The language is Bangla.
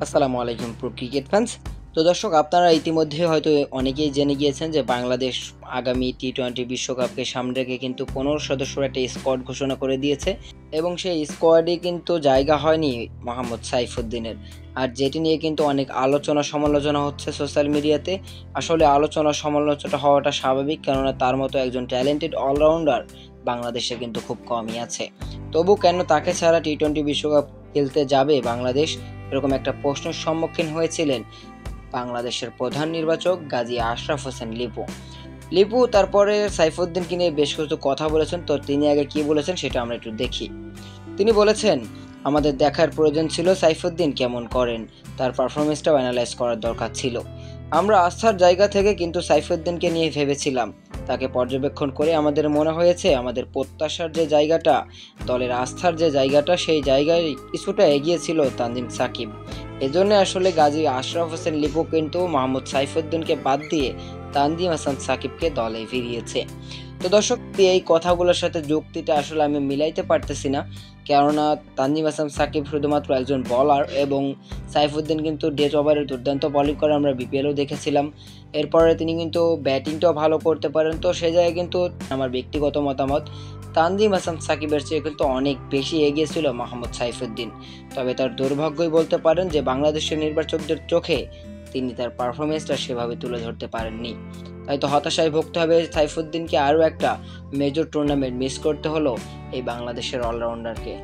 আসসালামু আলাইকুম প্রো ক্রিকেট ফ্যান্স। তো দর্শক, আপনারা ইতিমধ্যে হয়তো অনেকেই জেনে গিয়েছেন যে বাংলাদেশ আগামী টি-20 বিশ্বকাপকে সামনে রেখে কিন্তু 15 সদস্যের একটা স্কোয়াড ঘোষণা করে দিয়েছে এবং সেই স্কোয়াডে কিন্তু জায়গা হয়নি মোহাম্মদ সাইফুদ্দিনের। আর যেটি নিয়ে কিন্তু অনেক আলোচনা সমালোচনা হচ্ছে সোশ্যাল মিডিয়াতে। আসলে আলোচনা সমালোচনা হওয়াটা স্বাভাবিক, কেননা তার মতো একজন ট্যালেন্টেড অলরাউন্ডার বাংলাদেশে কিন্তু খুব কমই আছে। তবু কেন তাকে ছাড়া টি-20 বিশ্বকাপ খেলতে যাবে বাংলাদেশ, এরকম একটা প্রশ্নের সম্মুখীন হয়েছিলেন বাংলাদেশের প্রধান নির্বাচক গাজী আশরাফ হোসেন লিপু। লিপু তারপরে সাইফুদ্দিনকে নিয়ে বেশ কিছু কথা বলেছেন। তো তিনি আগে কি বলেছেন সেটা আমরা একটু দেখি। তিনি বলেছেন, আমাদের দেখার প্রয়োজন ছিল সাইফুদ্দিন কেমন করেন, তার পারফরমেন্সটাও অ্যানালাইজ করার দরকার ছিল। আমরা আস্থার জায়গা থেকে কিন্তু সাইফুদ্দিনকে নিয়ে ভেবেছিলাম। তাকে পর্যবেক্ষণ করে আমাদের মনে হয়েছে আমাদের প্রত্যাশার যে জায়গাটা, দলের আস্থার যে জায়গাটা, সেই জায়গায় কিছুটা এগিয়ে ছিল তানজিম সাকিব। এজন্য আসলে গাজী আশরাফ হোসেন লিপু কিন্তু মোহাম্মদ সাইফুদ্দিনকে বাদ দিয়ে তানজিম হাসান সাকিবকে দলে ফিরিয়েছে। তো দর্শক, এই কথাগুলোর সাথে যুক্তিটা আসলে আমি মিলাইতে পারতেছি না, কেননা তানজিম হাসান সাকিব শুধুমাত্র একজন বলার এবং সাইফুদ্দিন কিন্তু ডেথ ওভারে দুর্দান্ত বোলিং করে আমরা বিপিএলও দেখেছিলাম। এরপরে তিনি কিন্তু ব্যাটিংটাও ভালো করতে পারেন। তো সে জায়গায় কিন্তু আমার ব্যক্তিগত মতামত, তানজিম হাসান সাকিবের চেয়ে কিন্তু অনেক বেশি এগিয়ে ছিল মোহাম্মদ সাইফুদ্দিন। তবে তার দুর্ভাগ্যই বলতে পারেন যে বাংলাদেশের নির্বাচকদের চোখে তিনি তার পারফরমেন্সটা সেভাবে তুলে ধরতে পারেননি। তাই তো হতাশায় ভুগতে হবে সাইফুদ্দিনকে। আরও একটা মেজর টুর্নামেন্ট মিস করতে হলো এই বাংলাদেশের অলরাউন্ডারকে।